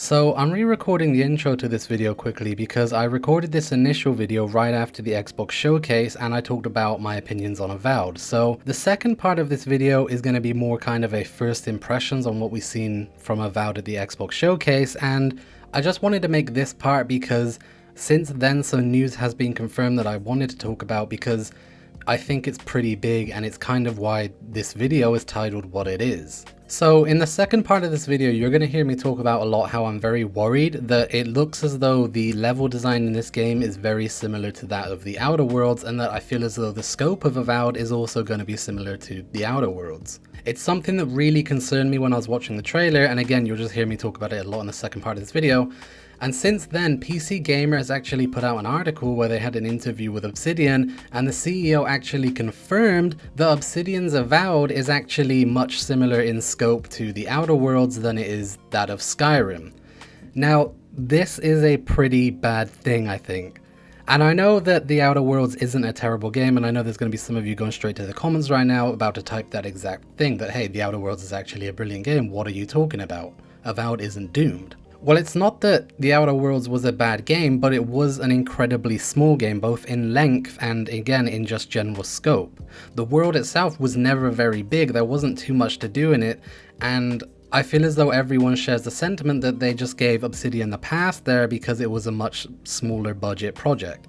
So I'm re-recording the intro to this video quickly because I recorded this initial video right after the Xbox showcase and I talked about my opinions on Avowed. So the second part of this video is going to be more kind of a first impressions on what we've seen from Avowed at the Xbox showcase, and I just wanted to make this part because since then some news has been confirmed that I wanted to talk about because I think it's pretty big, and it's kind of why this video is titled what it is. So in the second part of this video, you're going to hear me talk about a lot how I'm very worried that it looks as though the level design in this game is very similar to that of the Outer Worlds, and that I feel as though the scope of Avowed is also going to be similar to the Outer Worlds. It's something that really concerned me when I was watching the trailer, and again, you'll just hear me talk about it a lot in the second part of this video. And since then, PC Gamer has actually put out an article where they had an interview with Obsidian, and the CEO actually confirmed that Obsidian's Avowed is actually much similar in scope to the Outer Worlds than it is that of Skyrim. Now, this is a pretty bad thing, I think. And I know that the Outer Worlds isn't a terrible game, and I know there's going to be some of you going straight to the comments right now about to type that exact thing, that hey, the Outer Worlds is actually a brilliant game, what are you talking about? Avowed isn't doomed. Well, it's not that The Outer Worlds was a bad game, but it was an incredibly small game, both in length and again in just general scope. The world itself was never very big, there wasn't too much to do in it, and I feel as though everyone shares the sentiment that they just gave Obsidian the pass there because it was a much smaller budget project.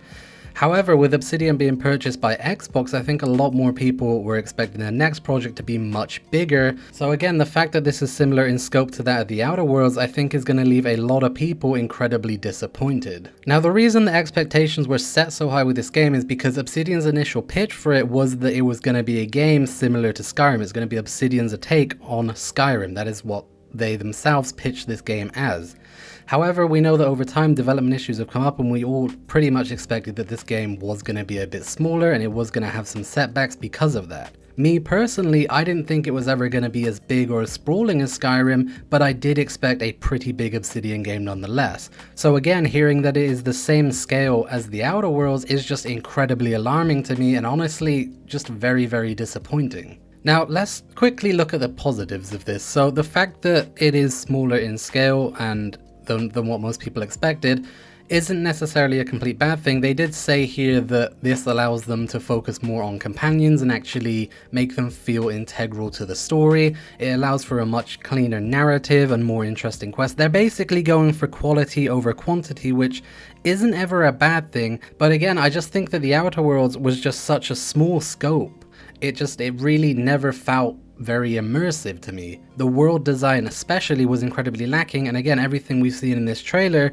However, with Obsidian being purchased by Xbox, I think a lot more people were expecting their next project to be much bigger. So again, the fact that this is similar in scope to that of the Outer Worlds, I think is going to leave a lot of people incredibly disappointed. Now, the reason the expectations were set so high with this game is because Obsidian's initial pitch for it was that it was going to be a game similar to Skyrim. It's going to be Obsidian's take on Skyrim. That is what they themselves pitched this game as. However, we know that over time development issues have come up, and we all pretty much expected that this game was going to be a bit smaller and it was going to have some setbacks because of that. Me personally, I didn't think it was ever going to be as big or as sprawling as Skyrim, but I did expect a pretty big Obsidian game nonetheless. So again, hearing that it is the same scale as the Outer Worlds is just incredibly alarming to me, and honestly just very, very disappointing. Now, let's quickly look at the positives of this. So the fact that it is smaller in scale and than what most people expected isn't necessarily a complete bad thing. They did say here that this allows them to focus more on companions and actually make them feel integral to the story. It allows for a much cleaner narrative and more interesting quests. They're basically going for quality over quantity, which isn't ever a bad thing. But again, I just think that the Outer Worlds was just such a small scope. It really never felt very immersive to me. The world design especially was incredibly lacking, and again, everything we've seen in this trailer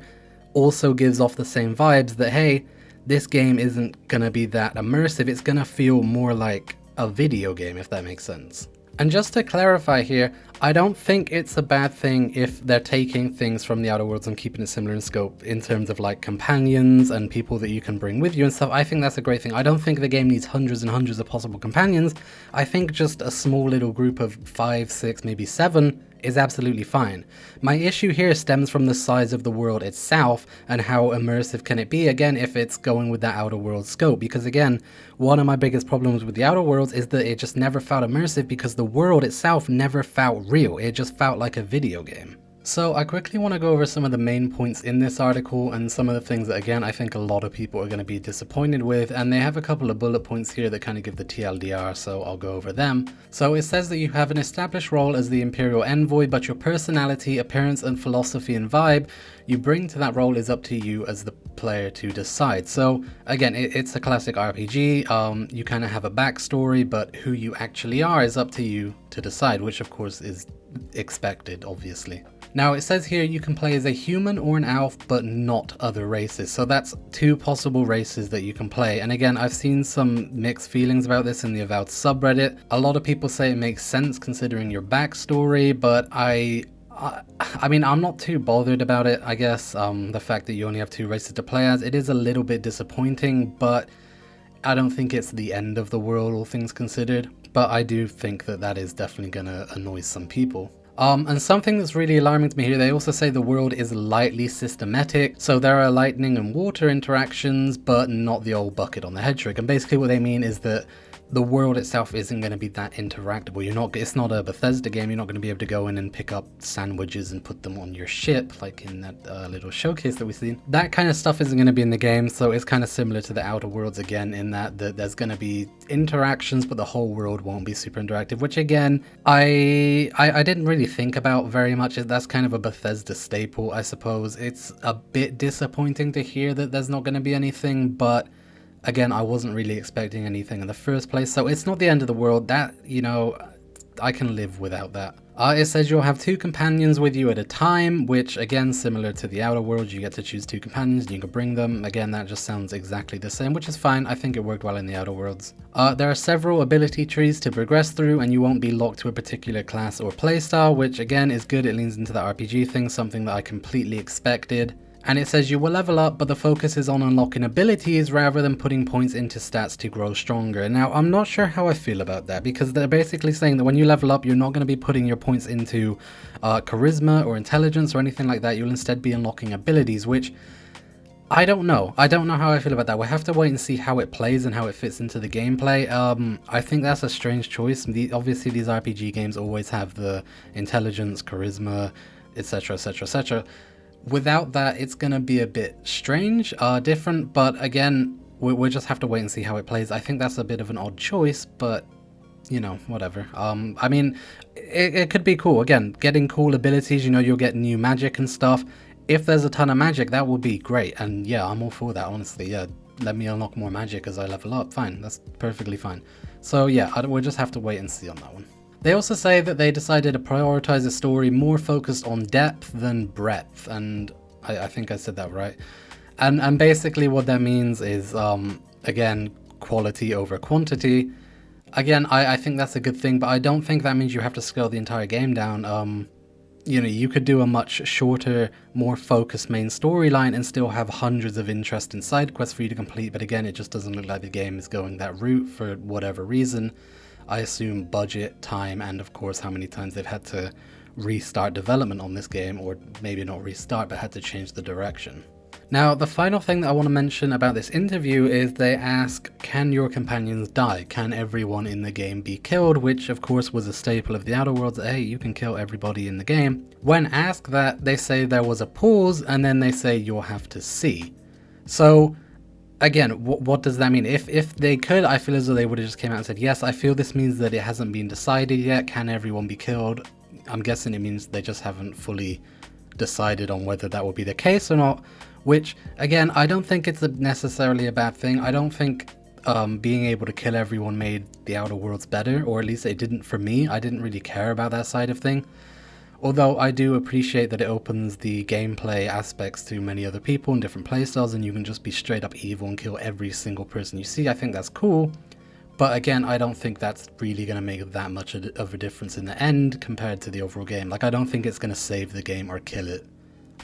also gives off the same vibes that hey, this game isn't gonna be that immersive, it's gonna feel more like a video game, if that makes sense. And just to clarify here, I don't think it's a bad thing if they're taking things from the Outer Worlds and keeping it similar in scope in terms of like companions and people that you can bring with you and stuff. I think that's a great thing. I don't think the game needs hundreds and hundreds of possible companions. I think just a small little group of 5, 6, maybe 7 is absolutely fine. My issue here stems from the size of the world itself and how immersive can it be, again, if it's going with that Outer World scope, because again, one of my biggest problems with the Outer Worlds is that it just never felt immersive because the world itself never felt real, it just felt like a video game. So I quickly want to go over some of the main points in this article and some of the things that again I think a lot of people are going to be disappointed with, and they have a couple of bullet points here that kind of give the TLDR, so I'll go over them. So it says that you have an established role as the Imperial Envoy, but your personality, appearance and philosophy and vibe you bring to that role is up to you as the player to decide. So again, it's a classic RPG, you kind of have a backstory, but who you actually are is up to you to decide, which of course is expected, obviously. Now it says here you can play as a human or an elf, but not other races. So that's 2 possible races that you can play. And again, I've seen some mixed feelings about this in the Avowed subreddit. A lot of people say it makes sense considering your backstory, but I mean, I'm not too bothered about it, I guess. The fact that you only have 2 races to play as, it is a little bit disappointing, but I don't think it's the end of the world, all things considered. But I do think that that is definitely gonna annoy some people. And something that's really alarming to me here, they also say the world is lightly systematic, so there are lightning and water interactions, but not the old bucket on the head trick. And basically what they mean is that the world itself isn't going to be that interactable. It's not a Bethesda game. You're not going to be able to go in and pick up sandwiches and put them on your ship, like in that little showcase that we've seen. That kind of stuff isn't going to be in the game, so it's kind of similar to the Outer Worlds again, in that there's going to be interactions, but the whole world won't be super interactive, which again, I didn't really think about very much. That's kind of a Bethesda staple, I suppose. It's a bit disappointing to hear that there's not going to be anything, but again, I wasn't really expecting anything in the first place, so it's not the end of the world. That, you know, I can live without that. It says you'll have 2 companions with you at a time, which again, similar to the Outer Worlds, you get to choose 2 companions and you can bring them. Again, that just sounds exactly the same, which is fine. I think it worked well in the Outer Worlds. There are several ability trees to progress through, and you won't be locked to a particular class or playstyle, which again is good. It leans into the RPG thing, something that I completely expected. And it says you will level up, but the focus is on unlocking abilities rather than putting points into stats to grow stronger. Now, I'm not sure how I feel about that, because they're basically saying that when you level up, you're not going to be putting your points into charisma or intelligence or anything like that. You'll instead be unlocking abilities, which I don't know. I don't know how I feel about that. We'll have to wait and see how it plays and how it fits into the gameplay. I think that's a strange choice. Obviously, these RPG games always have the intelligence, charisma, etc, etc, etc. Without that, it's going to be a bit strange, different, but again, we'll just have to wait and see how it plays. I think that's a bit of an odd choice, but, you know, whatever. I mean, it could be cool. Again, getting cool abilities, you know, you'll get new magic and stuff. If there's a ton of magic, that would be great, and yeah, I'm all for that, honestly. Yeah, let me unlock more magic as I level up. Fine, that's perfectly fine. So yeah, we'll just have to wait and see on that one. They also say that they decided to prioritize a story more focused on depth than breadth, and I think I said that right. And basically what that means is, again, quality over quantity. Again, I think that's a good thing, but I don't think that means you have to scale the entire game down. You know, you could do a much shorter, more focused main storyline and still have hundreds of interesting side quests for you to complete, but again, it just doesn't look like the game is going that route for whatever reason. I assume budget, time, and of course how many times they've had to restart development on this game, or maybe not restart, but had to change the direction. Now, the final thing that I want to mention about this interview is they ask, can your companions die? Can everyone in the game be killed? Which of course was a staple of the Outer Worlds, hey, you can kill everybody in the game. When asked that, they say there was a pause, and then they say you'll have to see. So, again, what does that mean? If they could, I feel as though they would have just came out and said, yes, I feel this means that it hasn't been decided yet. Can everyone be killed? I'm guessing it means they just haven't fully decided on whether that will be the case or not, which, again, I don't think it's necessarily a bad thing. I don't think being able to kill everyone made the Outer Worlds better, or at least it didn't for me. I didn't really care about that side of thing. Although I do appreciate that it opens the gameplay aspects to many other people in different playstyles, and you can just be straight up evil and kill every single person you see. I think that's cool. But again, I don't think that's really going to make that much of a difference in the end compared to the overall game. Like, I don't think it's going to save the game or kill it.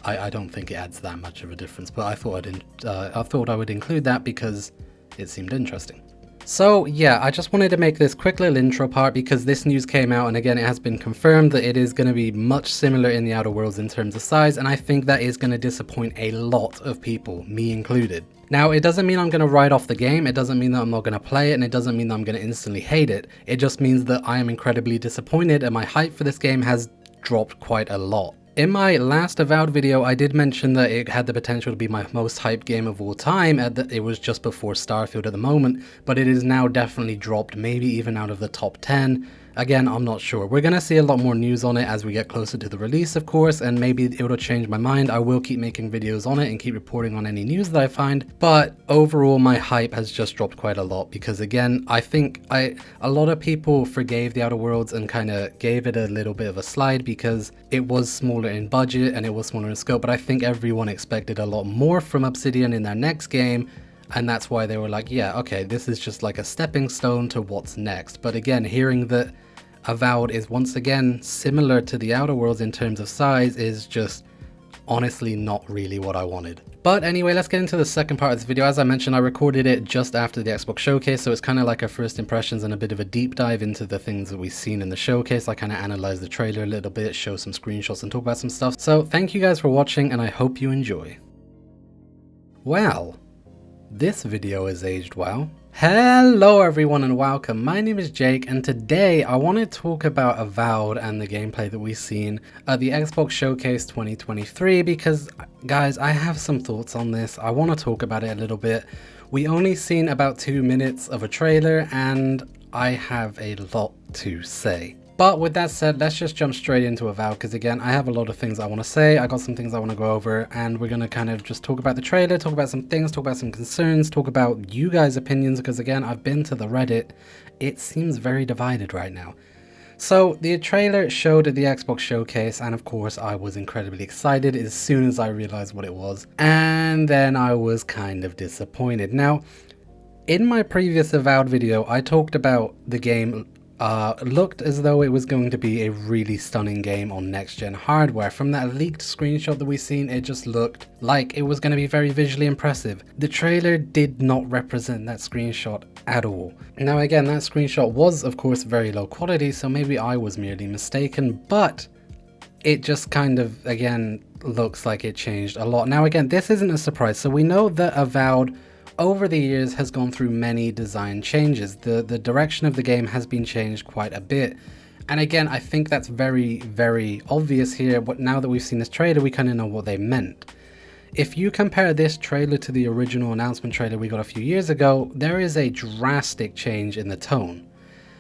I don't think it adds that much of a difference, but I thought I would include that because it seemed interesting. So yeah, I just wanted to make this quick little intro part because this news came out, and again, it has been confirmed that it is going to be much similar in the Outer Worlds in terms of size, and I think that is going to disappoint a lot of people, me included. Now, it doesn't mean I'm going to write off the game, it doesn't mean that I'm not going to play it, and it doesn't mean that I'm going to instantly hate it. It just means that I am incredibly disappointed, and my hype for this game has dropped quite a lot. In my last Avowed video, I did mention that it had the potential to be my most hyped game of all time, and that it was just before Starfield at the moment, but it is now definitely dropped, maybe even out of the top 10. Again, I'm not sure. We're going to see a lot more news on it as we get closer to the release, of course, and maybe it'll change my mind. I will keep making videos on it and keep reporting on any news that I find, but overall my hype has just dropped quite a lot because, again, I think a lot of people forgave the Outer Worlds and kind of gave it a little bit of a slide because it was smaller in budget and it was smaller in scope, but I think everyone expected a lot more from Obsidian in their next game. And that's why they were like, yeah, okay, this is just like a stepping stone to what's next. But again, hearing that Avowed is once again similar to the Outer Worlds in terms of size is just honestly not really what I wanted. But anyway, let's get into the second part of this video. As I mentioned, I recorded it just after the Xbox showcase, so it's kind of like our first impressions and a bit of a deep dive into the things that we've seen in the showcase. I kind of analyzed the trailer a little bit, show some screenshots and talk about some stuff. So thank you guys for watching, and I hope you enjoy. Well, this video is aged well. Hello everyone and welcome. My name is Jake and today I want to talk about Avowed and the gameplay that we've seen at the Xbox Showcase 2023 because guys, I have some thoughts on this. I want to talk about it a little bit. We only seen about 2 minutes of a trailer and I have a lot to say. But with that said, let's just jump straight into Avowed because again, I have a lot of things I want to say. I got some things I want to go over and we're going to kind of just talk about the trailer, talk about some things, talk about some concerns, talk about you guys' opinions because again, I've been to the Reddit. It seems very divided right now. So the trailer showed at the Xbox Showcase and of course I was incredibly excited as soon as I realized what it was. And then I was kind of disappointed. Now, in my previous Avowed video, I talked about the game looked as though it was going to be a really stunning game on next-gen hardware. From that leaked screenshot that we've seen, it just looked like it was going to be very visually impressive. The trailer did not represent that screenshot at all. Now again, that screenshot was of course very low quality, so maybe I was merely mistaken, but it just kind of, again, looks like it changed a lot. Now again, this isn't a surprise. So we know that Avowed over the years has gone through many design changes. The direction of the game has been changed quite a bit. And again, I think that's very, very obvious here. But now that we've seen this trailer, we kind of know what they meant. If you compare this trailer to the original announcement trailer we got a few years ago, there is a drastic change in the tone.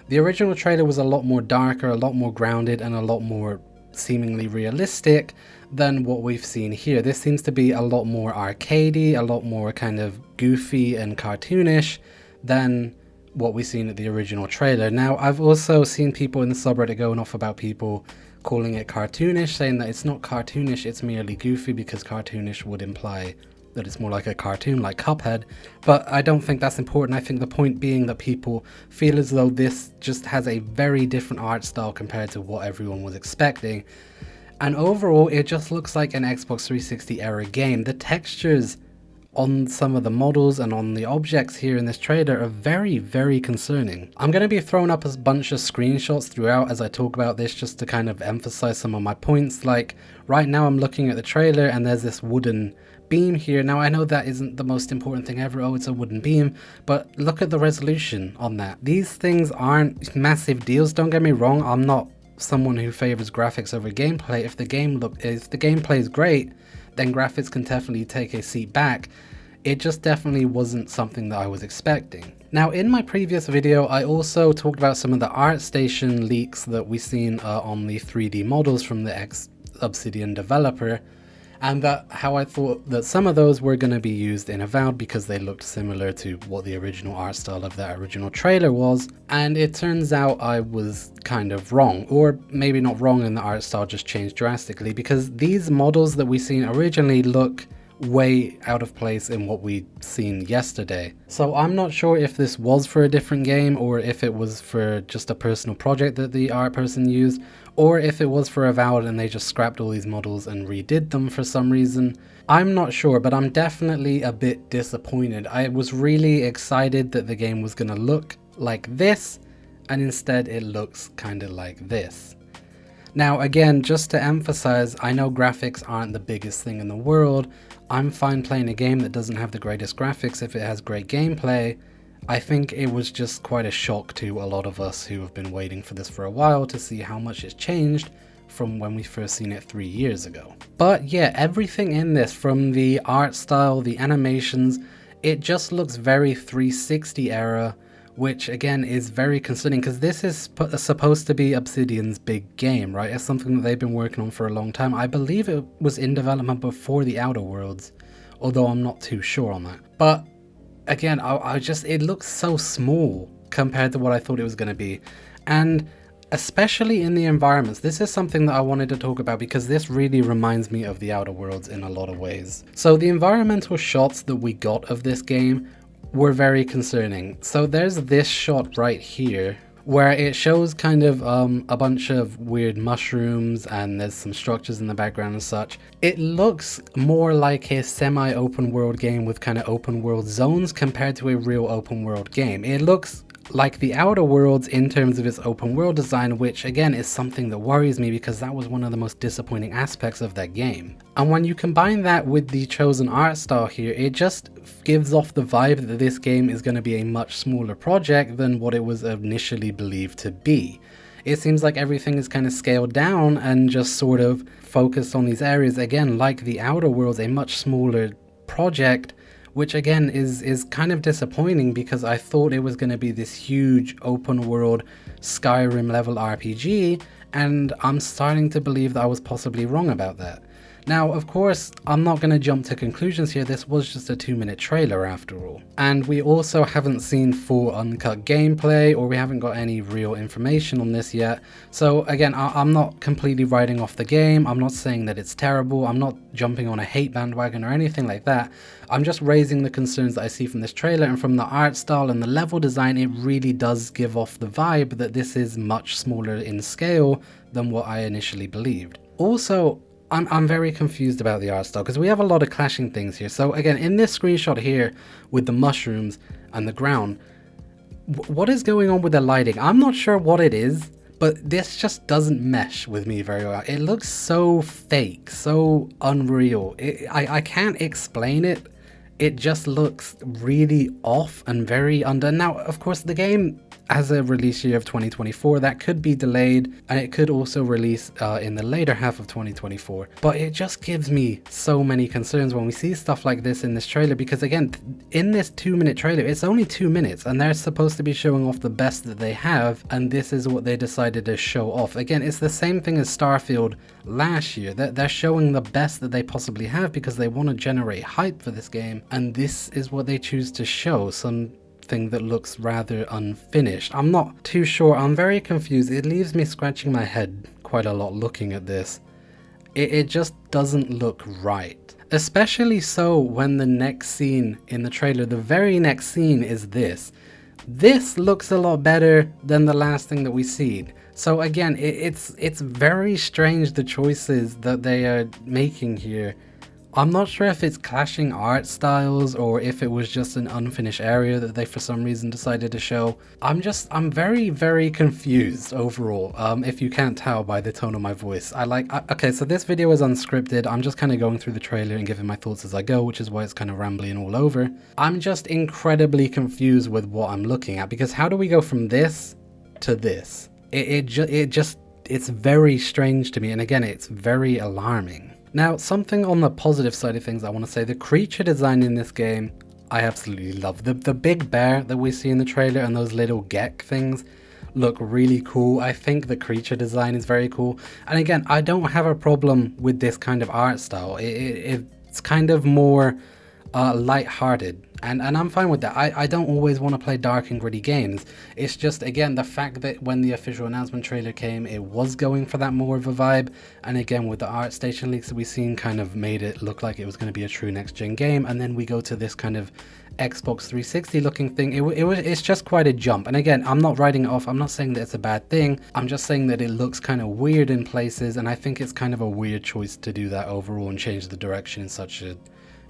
The original trailer was a lot more darker, a lot more grounded, and a lot more seemingly realistic than what we've seen here. This seems to be a lot more arcadey, a lot more kind of goofy and cartoonish than what we've seen at the original trailer. Now, I've also seen people in the subreddit going off about people calling it cartoonish, saying that it's not cartoonish, it's merely goofy, because cartoonish would imply that it's more like a cartoon, like Cuphead. But I don't think that's important. I think the point being that people feel as though this just has a very different art style compared to what everyone was expecting. And overall, it just looks like an Xbox 360 era game. The textures on some of the models and on the objects here in this trailer are very, very concerning. I'm going to be throwing up a bunch of screenshots throughout as I talk about this just to kind of emphasize some of my points. Like right now I'm looking at the trailer and there's this wooden beam here. Now I know that isn't the most important thing ever, oh it's a wooden beam, but look at the resolution on that. These things aren't massive deals, don't get me wrong. I'm not someone who favors graphics over gameplay. If the gameplay is great, then graphics can definitely take a seat back. It just definitely wasn't something that I was expecting. Now in my previous video, I also talked about some of the ArtStation leaks that we've seen on the 3D models from the Obsidian developer, and that how I thought that some of those were going to be used in Avowed because they looked similar to what the original art style of that original trailer was. And it turns out I was kind of wrong, or maybe not wrong, and the art style just changed drastically, because these models that we seen originally look way out of place in what we'd seen yesterday. So I'm not sure if this was for a different game, or if it was for just a personal project that the art person used, or if it was for Avowed and they just scrapped all these models and redid them for some reason. I'm not sure, but I'm definitely a bit disappointed. I was really excited that the game was going to look like this, and instead it looks kind of like this. Now again, just to emphasize, I know graphics aren't the biggest thing in the world. I'm fine playing a game that doesn't have the greatest graphics if it has great gameplay. I think it was just quite a shock to a lot of us who have been waiting for this for a while to see how much it's changed from when we first seen it 3 years ago. But yeah, everything in this, from the art style, the animations, it just looks very 360 era, which again is very concerning because this is supposed to be Obsidian's big game, right? It's something that they've been working on for a long time. I believe it was in development before the Outer Worlds, although I'm not too sure on that. But again, it looks so small compared to what I thought it was going to be. And especially in the environments, this is something that I wanted to talk about because this really reminds me of the Outer Worlds in a lot of ways. So the environmental shots that we got of this game were very concerning. So there's this shot right here where it shows kind of a bunch of weird mushrooms and there's some structures in the background and such. It looks more like a semi-open world game with kind of open world zones compared to a real open world game. It looks like the Outer Worlds in terms of its open world design, which again is something that worries me because that was one of the most disappointing aspects of that game. And when you combine that with the chosen art style here, it just gives off the vibe that this game is going to be a much smaller project than what it was initially believed to be. It seems like everything is kind of scaled down and just sort of focused on these areas, again, like the Outer Worlds, a much smaller project, which again is kind of disappointing because I thought it was going to be this huge open world Skyrim level RPG, and I'm starting to believe that I was possibly wrong about that. Now, of course, I'm not going to jump to conclusions here. This was just a 2-minute trailer after all. And we also haven't seen full uncut gameplay, or we haven't got any real information on this yet. So again, I'm not completely writing off the game. I'm not saying that it's terrible. I'm not jumping on a hate bandwagon or anything like that. I'm just raising the concerns that I see from this trailer, and from the art style and the level design, it really does give off the vibe that this is much smaller in scale than what I initially believed. Also, I'm very confused about the art style because we have a lot of clashing things here. So again, in this screenshot here with the mushrooms and the ground, what is going on with the lighting? I'm not sure what it is, but this just doesn't mesh with me very well. It looks so fake, so unreal. I can't explain it. It just looks really off and very under. Now, of course, the game has a release year of 2024 that could be delayed, and it could also release in the later half of 2024. But it just gives me so many concerns when we see stuff like this in this trailer, because again, in this 2-minute trailer, it's only 2 minutes and they're supposed to be showing off the best that they have, and this is what they decided to show off. Again, it's the same thing as Starfield last year. They're showing the best that they possibly have because they want to generate hype for this game, and this is what they choose to show, something that looks rather unfinished. I'm not too sure. I'm very confused. It leaves me scratching my head quite a lot looking at this. It just doesn't look right. Especially so when the next scene in the trailer, the very next scene, is this. This looks a lot better than the last thing that we see. So again, it's very strange, the choices that they are making here. I'm not sure if it's clashing art styles or if it was just an unfinished area that they for some reason decided to show. I'm very confused overall, if you can't tell by the tone of my voice. Okay, so this video is unscripted. I'm just kind of going through the trailer and giving my thoughts as I go, which is why it's kind of rambling all over. I'm just incredibly confused with what I'm looking at, because how do we go from this to this? It's very strange to me, and again, it's very alarming. Now, something on the positive side of things I want to say, the creature design in this game, I absolutely love. The big bear that we see in the trailer and those little gek things look really cool. I think the creature design is very cool. And again, I don't have a problem with this kind of art style. It's kind of more light-hearted. And I'm fine with that. I don't always want to play dark and gritty games. It's just, again, the fact that when the official announcement trailer came, it was going for that more of a vibe. And again, with the art station leaks that we've seen, kind of made it look like it was going to be a true next-gen game. And then we go to this kind of Xbox 360 looking thing. It's just quite a jump. And again, I'm not writing it off. I'm not saying that it's a bad thing. I'm just saying that it looks kind of weird in places. And I think it's kind of a weird choice to do that overall and change the direction in such a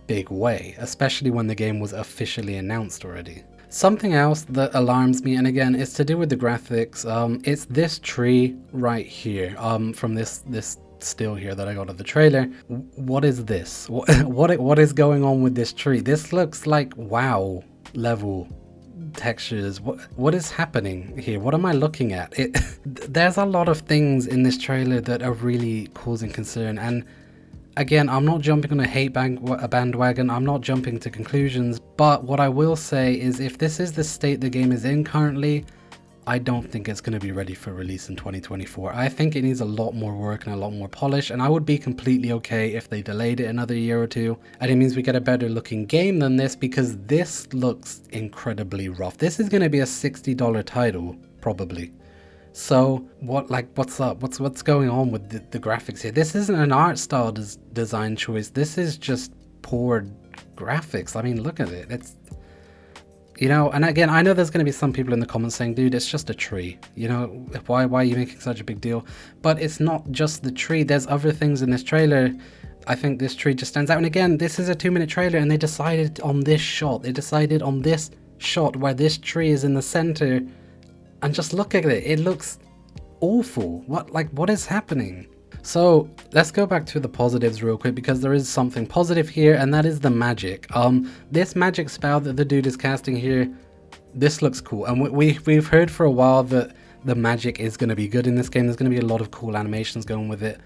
big way, especially when the game was officially announced already. Something else that alarms me, and again, it's to do with the graphics. It's this tree right here, from this still here that I got of the trailer. What is this? What is going on with this tree? This looks like WoW level textures. What is happening here? What am I looking at? There's a lot of things in this trailer that are really causing concern, and again, I'm not jumping on a hate bandwagon, I'm not jumping to conclusions, but what I will say is if this is the state the game is in currently, I don't think it's going to be ready for release in 2024. I think it needs a lot more work and a lot more polish, and I would be completely okay if they delayed it another year or two, and it means we get a better looking game than this, because this looks incredibly rough. This is going to be a $60 title, probably. So what's up? What's going on with the graphics here? This isn't an art style design choice. This is just poor graphics. I mean, look at it. It's, you know, and again, I know there's going to be some people in the comments saying, dude, it's just a tree. You know, why are you making such a big deal? But it's not just the tree. There's other things in this trailer. I think this tree just stands out. And again, this is a 2-minute trailer, and they decided on this shot. They decided on this shot where this tree is in the center, and just look at it, it looks awful. What is happening? So let's go back to the positives real quick, because there is something positive here, and that is the magic. This magic spell that the dude is casting here, this looks cool, and we've heard for a while that the magic is going to be good in this game. There's going to be a lot of cool animations going with it.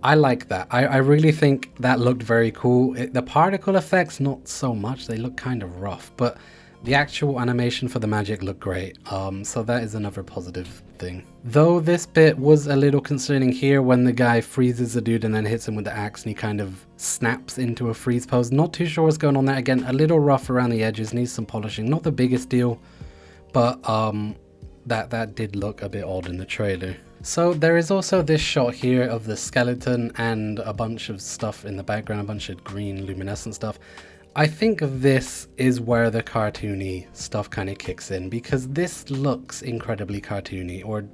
I like that. I really think that looked very cool. The particle effects, not so much. They look kind of rough, but the actual animation for the magic looked great. So that is another positive thing. Though this bit was a little concerning here when the guy freezes the dude and then hits him with the axe and he kind of snaps into a freeze pose. Not too sure what's going on there. Again, a little rough around the edges, needs some polishing. Not the biggest deal, but that did look a bit odd in the trailer. So there is also this shot here of the skeleton and a bunch of stuff in the background, a bunch of green luminescent stuff. I think this is where the cartoony stuff kind of kicks in, because this looks incredibly cartoony, or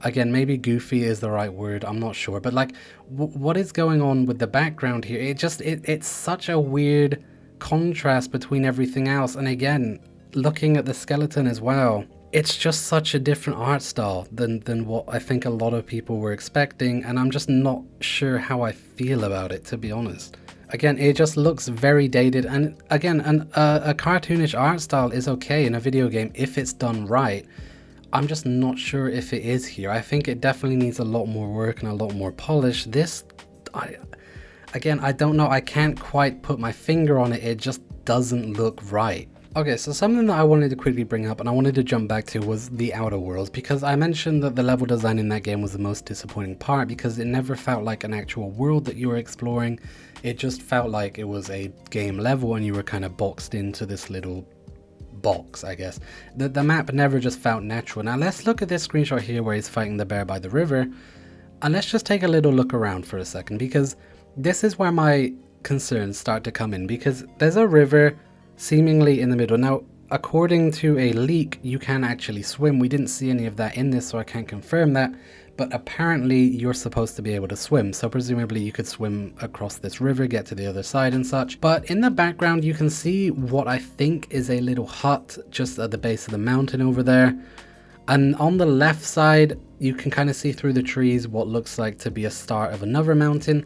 again, maybe goofy is the right word, I'm not sure, but like what is going on with the background here? It's such a weird contrast between everything else, and again, looking at the skeleton as well, it's just such a different art style than what I think a lot of people were expecting, and I'm just not sure how I feel about it, to be honest. Again, it just looks very dated, and again, a cartoonish art style is okay in a video game if it's done right. I'm just not sure if it is here. I think it definitely needs a lot more work and a lot more polish. This, again, I don't know, I can't quite put my finger on it, it just doesn't look right. Okay, so something that I wanted to quickly bring up and I wanted to jump back to was the Outer Worlds, because I mentioned that the level design in that game was the most disappointing part, because it never felt like an actual world that you were exploring. It just felt like it was a game level and you were kind of boxed into this little box, I guess. The map never just felt natural. Now let's look at this screenshot here where he's fighting the bear by the river, and let's just take a little look around for a second, because this is where my concerns start to come in, because there's a river seemingly in the middle. Now, according to a leak, you can actually swim. We didn't see any of that in this, so I can't confirm that, but apparently you're supposed to be able to swim, so presumably you could swim across this river, get to the other side and such. But in the background you can see what I think is a little hut just at the base of the mountain over there, and on the left side you can kind of see through the trees what looks like to be a start of another mountain.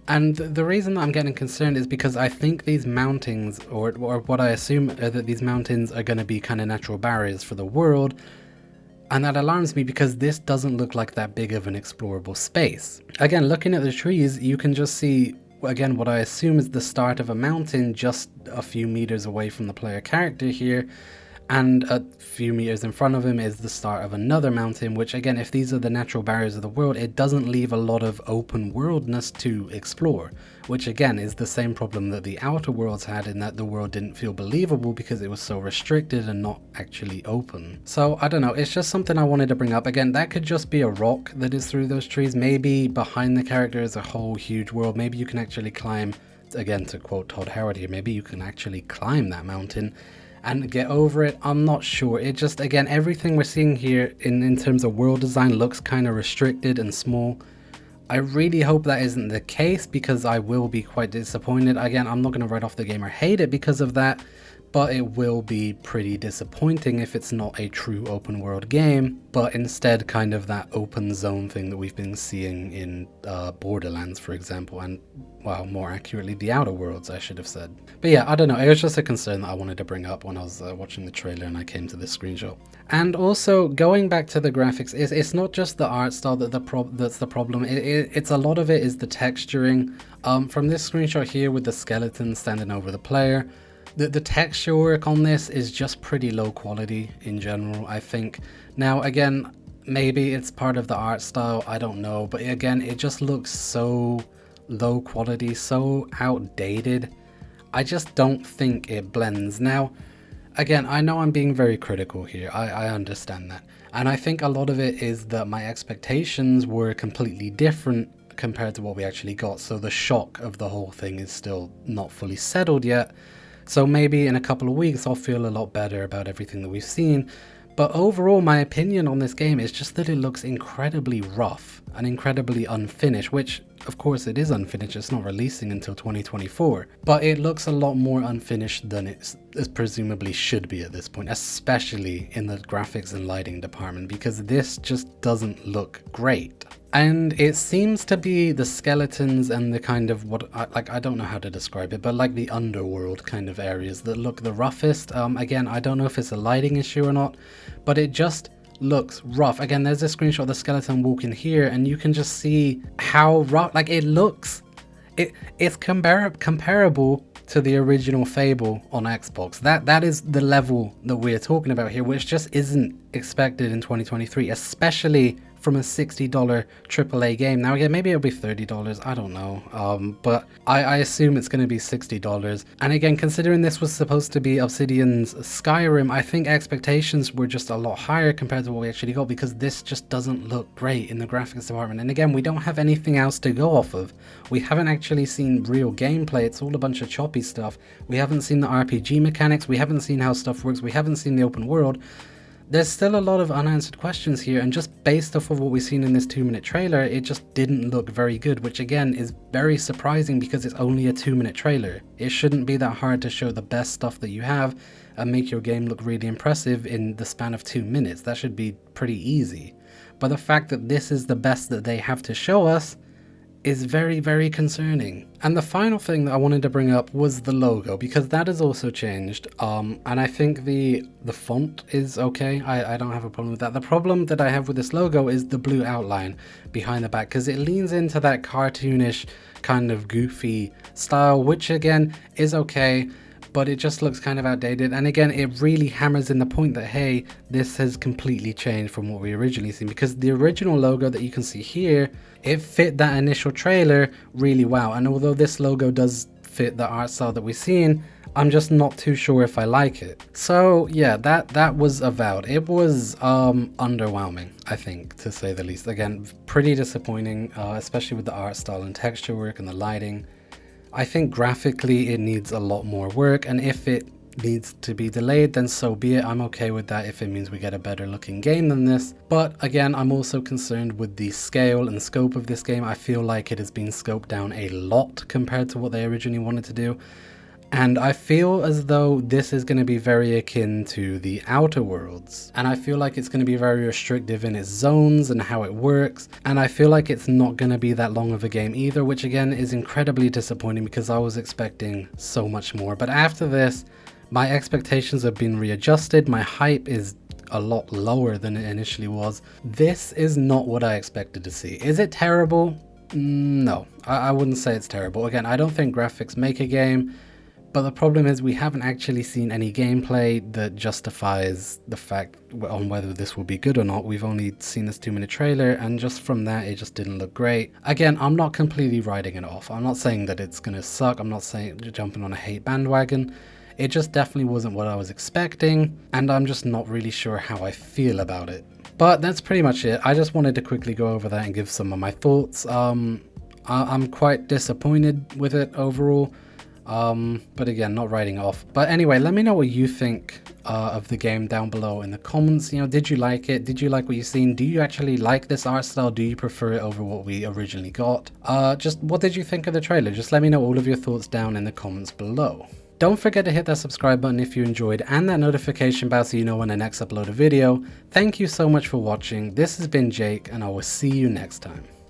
And the reason that I'm getting concerned is because I think these mountains, or what I assume are that these mountains are going to be kind of natural barriers for the world. And that alarms me, because this doesn't look like that big of an explorable space. Again, looking at the trees, you can just see, again, what I assume is the start of a mountain just a few meters away from the player character here. And a few meters in front of him is the start of another mountain, which again, if these are the natural barriers of the world, it doesn't leave a lot of open worldness to explore, which again is the same problem that the Outer Worlds had, in that the world didn't feel believable because it was so restricted and not actually open. So I don't know, it's just something I wanted to bring up. Again, that could just be a rock that is through those trees. Maybe behind the character is a whole huge world. Maybe you can actually climb, again to quote Todd Howard here, maybe you can actually climb that mountain and get over it. I'm not sure. It just, again, everything we're seeing here in terms of world design looks kind of restricted and small. I really hope that isn't the case, because I will be quite disappointed. Again, I'm not going to write off the game or hate it because of that, but it will be pretty disappointing if it's not a true open world game, but instead kind of that open zone thing that we've been seeing in Borderlands, for example, and, well, more accurately, the Outer Worlds, I should have said. But yeah, I don't know, it was just a concern that I wanted to bring up when I was watching the trailer and I came to this screenshot. And also, going back to the graphics, it's not just the art style that's the problem, it's a lot of it is the texturing. From this screenshot here with the skeleton standing over the player, the texture work on this is just pretty low quality in general, I think. Now again, maybe it's part of the art style, I don't know, but again, it just looks so low quality, so outdated. I just don't think it blends. Now again, I know I'm being very critical here, I understand that, and I think a lot of it is that my expectations were completely different compared to what we actually got, so the shock of the whole thing is still not fully settled yet. So maybe in a couple of weeks I'll feel a lot better about everything that we've seen. But overall, my opinion on this game is just that it looks incredibly rough and incredibly unfinished, which of course it is unfinished, it's not releasing until 2024, but it looks a lot more unfinished than it presumably should be at this point, especially in the graphics and lighting department, because this just doesn't look great. And it seems to be the skeletons and the kind of I don't know how to describe it, but like the underworld kind of areas that look the roughest. Again, I don't know if it's a lighting issue or not, but it just looks rough. Again, there's a screenshot of the skeleton walking here, and you can just see how rough, like it looks. It's comparable to the original Fable on Xbox. That is the level that we're talking about here, which just isn't expected in 2023, especially from a $60 AAA game. Now again, maybe it'll be $30, I don't know, but I assume it's going to be $60. And again, considering this was supposed to be Obsidian's Skyrim, I think expectations were just a lot higher compared to what we actually got, because this just doesn't look great in the graphics department. And again, we don't have anything else to go off of. We haven't actually seen real gameplay, it's all a bunch of choppy stuff. We haven't seen the RPG mechanics, we haven't seen how stuff works, we haven't seen the open world. There's still a lot of unanswered questions here, and just based off of what we've seen in this 2-minute trailer, it just didn't look very good, which again is very surprising because it's only a 2-minute trailer. It shouldn't be that hard to show the best stuff that you have and make your game look really impressive in the span of 2 minutes. That should be pretty easy. But the fact that this is the best that they have to show us is very, very concerning. And the final thing that I wanted to bring up was the logo, because that has also changed, and I think the font is okay. I don't have a problem with that. The problem that I have with this logo is the blue outline behind the back, because it leans into that cartoonish kind of goofy style, which again is okay, but it just looks kind of outdated. And again, it really hammers in the point that, hey, this has completely changed from what we originally seen, because the original logo that you can see here, it fit that initial trailer really well. And although this logo does fit the art style that we've seen, I'm just not too sure if I like it. So yeah, that was Avowed. It was underwhelming, I think, to say the least. Again, pretty disappointing, especially with the art style and texture work and the lighting. I think graphically it needs a lot more work, and if it needs to be delayed, then so be it. I'm okay with that if it means we get a better looking game than this. But again, I'm also concerned with the scale and scope of this game. I feel like it has been scoped down a lot compared to what they originally wanted to do. And I feel as though this is going to be very akin to the Outer Worlds. And I feel like it's going to be very restrictive in its zones and how it works. And I feel like it's not going to be that long of a game either, which again is incredibly disappointing because I was expecting so much more. But after this, my expectations have been readjusted. My hype is a lot lower than it initially was. This is not what I expected to see. Is it terrible? No, I wouldn't say it's terrible. Again, I don't think graphics make a game. But the problem is we haven't actually seen any gameplay that justifies the fact on whether this will be good or not. We've only seen this 2-minute trailer, and just from that it just didn't look great. Again, I'm not completely writing it off. I'm not saying that it's gonna suck. I'm not saying jumping on a hate bandwagon. It just definitely wasn't what I was expecting, and I'm just not really sure how I feel about it. But that's pretty much it. I just wanted to quickly go over that and give some of my thoughts. I'm quite disappointed with it overall. But again, not writing off. But anyway, let me know what you think of the game down below in the comments. You know, did you like it? Did you like what you've seen? Do you actually like this art style? Do you prefer it over what we originally got? Just what did you think of the trailer? Just let me know all of your thoughts down in the comments below. Don't forget to hit that subscribe button if you enjoyed, and that notification bell so you know when I next upload a video. Thank you so much for watching. This has been Jake, and I will see you next time.